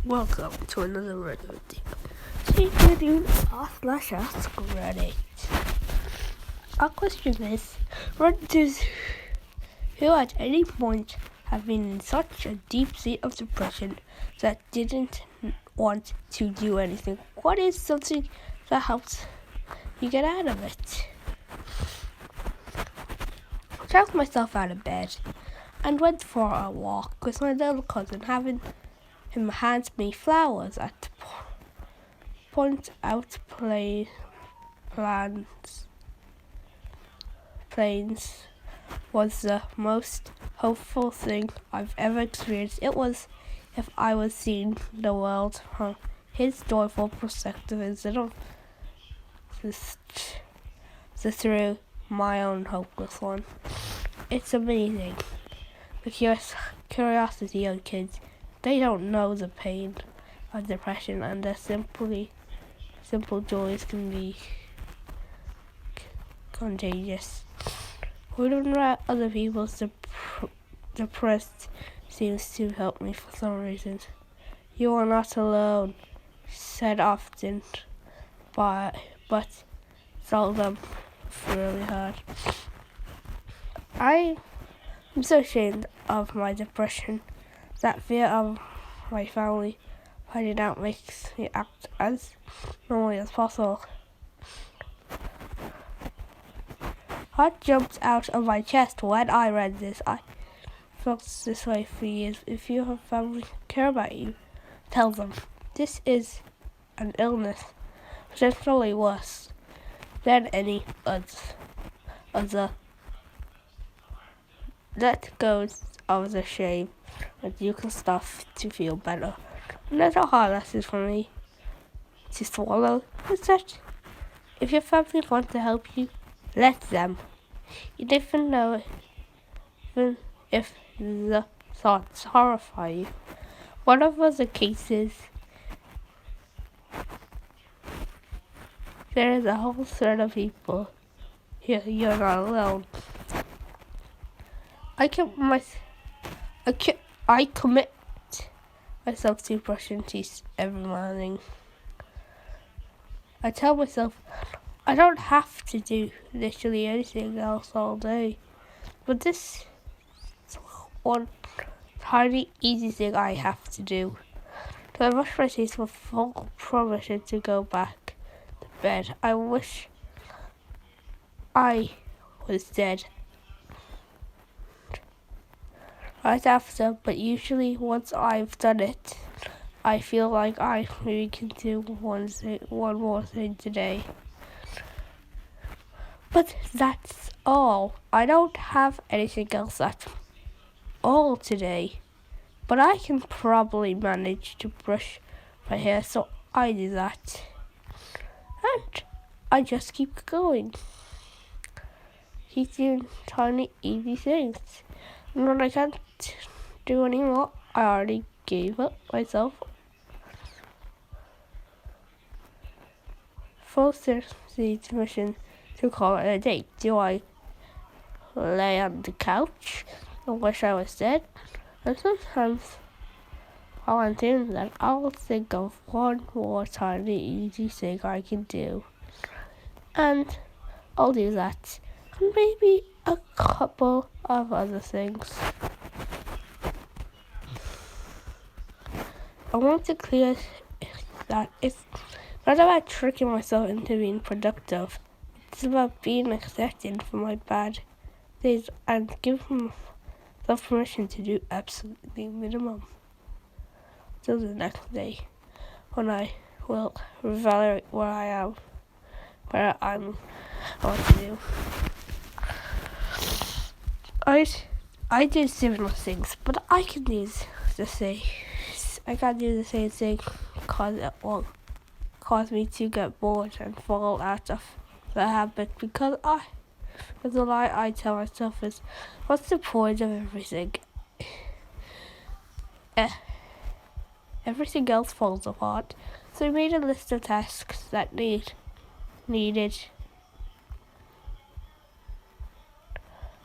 Welcome to another radio video. Today we're doing r/ask Reddit. Our question is, Redditors who at any point have been in such a deep state of depression that didn't want to do anything. What is something that helps you get out of it? I dragged myself out of bed and went for a walk with my little cousin, having him hand me flowers at point out plains was the most hopeful thing I've ever experienced. It was if I was seeing the world from his joyful perspective instead of through my own hopeless one. It's amazing. The curiosity of kids. They don't know the pain of depression, and the simple joys can be contagious. Reading about other people's depressed seems to help me for some reason. You are not alone, said often, but seldom really hard. I am so ashamed of my depression. That fear of my family finding out makes me act as normally as possible. Heart jumped out of my chest when I read this. I felt this way for years. If you have family who care about you, tell them. This is an illness, potentially worse than any other. Let go of the shame, and you can start to feel better. Another hard lesson for me to swallow is that if your family wants to help you, let them. You never know, even if the thoughts horrify you. Whatever the case is, there is a whole set of people here. You're not alone. I commit myself to brushing teeth every morning. I tell myself I don't have to do literally anything else all day, but this is one tiny easy thing I have to do. To brush my teeth with full permission to go back to bed. I wish I was dead right after, but usually once I've done it, I feel like I maybe can do one more thing today. But that's all. I don't have anything else at all today, but I can probably manage to brush my hair, so I do that. And I just keep going. Keep doing tiny, easy things. And when I can't do anymore, I already gave up myself full permission to call it a day. Do I lay on the couch and wish I was dead? And sometimes while I'm doing that, I'll think of one more tiny, easy thing I can do. And I'll do that. And maybe a couple of other things. I want to clear that it's not about tricking myself into being productive. It's about being accepted for my bad days and giving myself permission to do absolutely minimum till the next day, when I will evaluate where I am, where I'm, what to do. I do similar things, but I can do the same. I can't do the same thing because it will cause me to get bored and fall out of the habit. Because the lie I tell myself is, what's the point of everything? Everything else falls apart. So I made a list of tasks that needed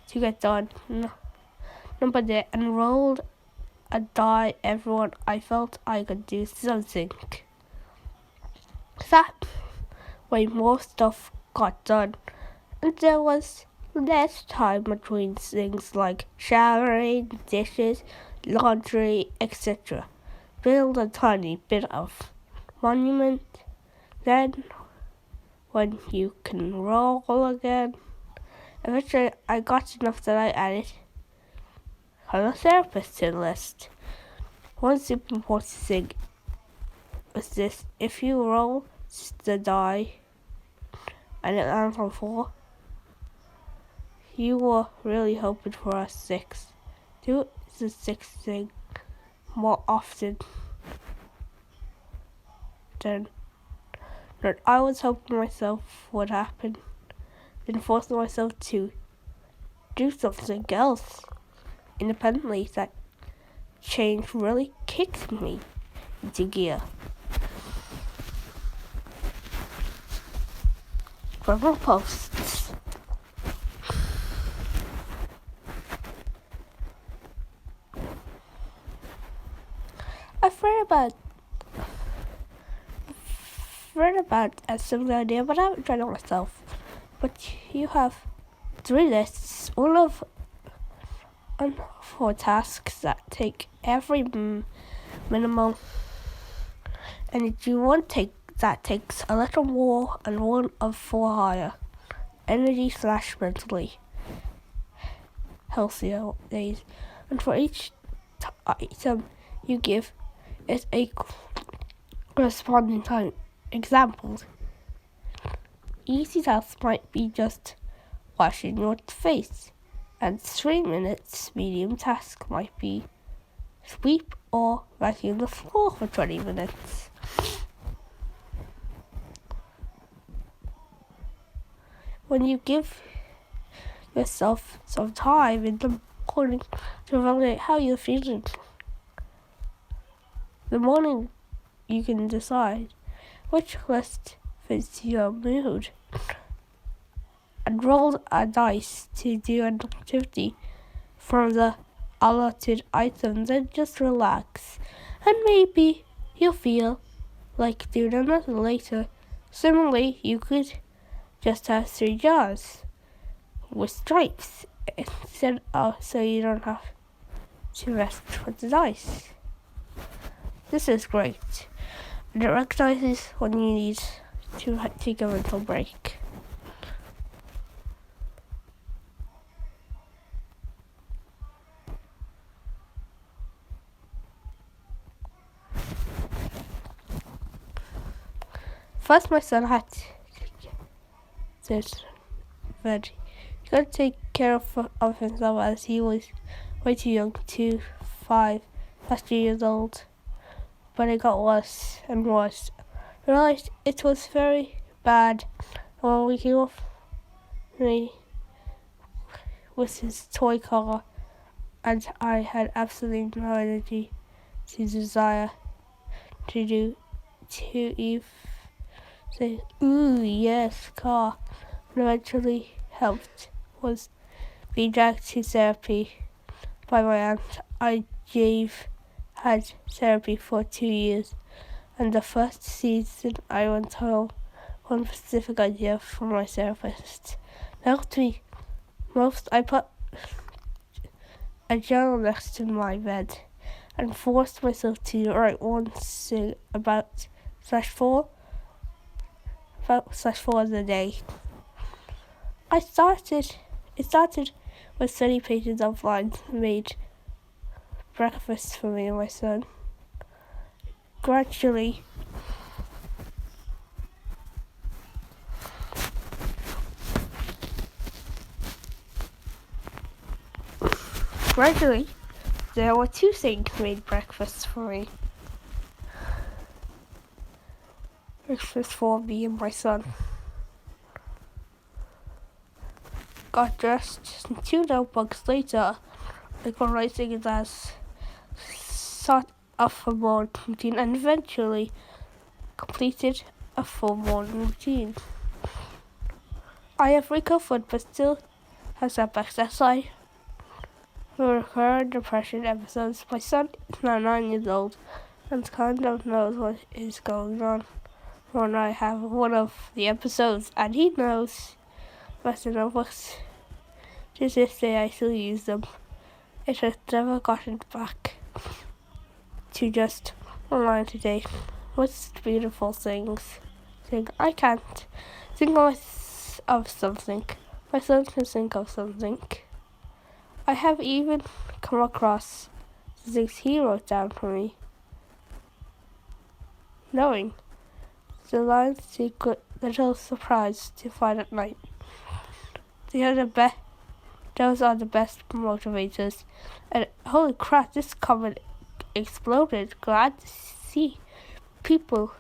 to get done. Number day, enrolled and die everyone, I felt I could do something. That way more stuff got done, and there was less time between things like showering, dishes, laundry, etc. Build a tiny bit of monument, then when you can roll again. Eventually I got enough that I added on a therapist to the list. One super important thing is this: if you roll the die and it lands on 4, you were really hoping for a 6. Do the 6 thing more often than not. I was hoping myself would happen, then forcing myself to do something else independently. That change really kicked me into gear. Verbal posts. I've read about a similar idea, but I haven't tried it myself. But you have 3 lists, all for tasks that take every minimal energy. One that takes a little more, and one of 4 higher energy / mentally healthier days. And for each item you give it a corresponding time. Examples: easy tasks might be just washing your face, and 3 minutes. Medium task might be sweep or vacuum the floor for 20 minutes. When you give yourself some time in the morning to evaluate how you're feeling, the morning you can decide which list fits your mood, and roll a dice to do an activity from the allotted items, and just relax, and maybe you'll feel like doing another later. Similarly, you could just have 3 jars with stripes instead of, so you don't have to rest with the dice. This is great, and it recognizes when you need to take a mental break. First, my son had this but he couldn't take care of himself as he was way too young, 5 years old. But it got worse and worse. I realized it was very bad. When we came off me with his toy car, and I had absolutely no energy to desire to do to say, ooh, yes, car. And eventually helped was being dragged to therapy by my aunt. I had therapy for 2 years, and the first season I went home, one specific idea from my therapist helped me most. I put a journal next to my bed and forced myself to write one thing about /4 of the day. It started with 30 pages of lines, made breakfast for me and my son. Gradually, there were 2 things made breakfast for me. Breakfast for me and my son. Got dressed, 2 notebooks later, I got writing it as sort of a morning routine, and eventually completed a full morning routine. I have recovered, but still have setbacks as I We record depression episodes. My son is now 9 years old and kind of knows what is going on when I have one of the episodes, and he knows better than books. To this day I still use them. It has never gotten back to just online today. What's the beautiful things? I can't think of something. My son can think of something. I have even come across the things he wrote down for me. Knowing the lion's secret little surprise to find at night. Those are the best motivators. And holy crap, this comment exploded. Glad to see people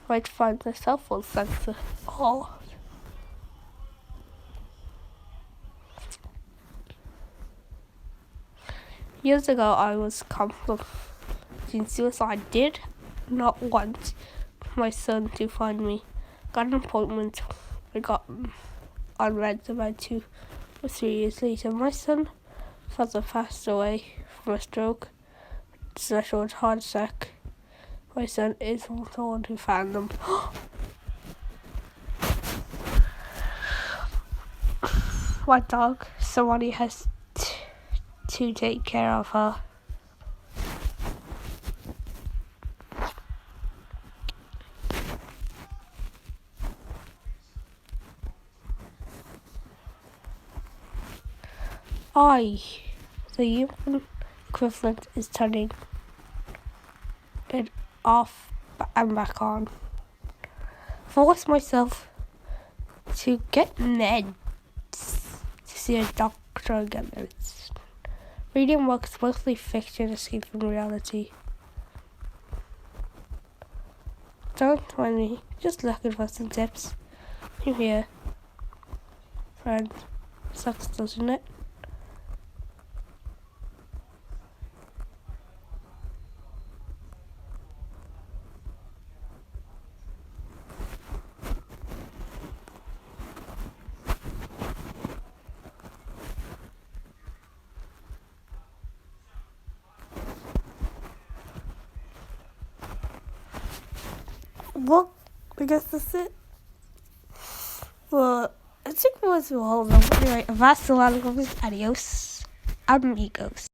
might find their cell phone sensor. Oh. Years ago, I was contemplating suicide. I did not want my son to find me. Got an appointment. I got on meds about 2 or 3 years later. My son father passed away from a stroke, / heart attack. My son is the one who found them. My dog, somebody has to take care of her. The human equivalent is turning it off and back on. Force myself to get meds, to see a doctor and get meds. Reading books, mostly fiction, escape from reality. Don't mind me, just looking for some tips. I'm here. Friend, sucks, doesn't it? Well, I guess that's it. Well, I think it was all. Anyway, that's the lot of adios, amigos.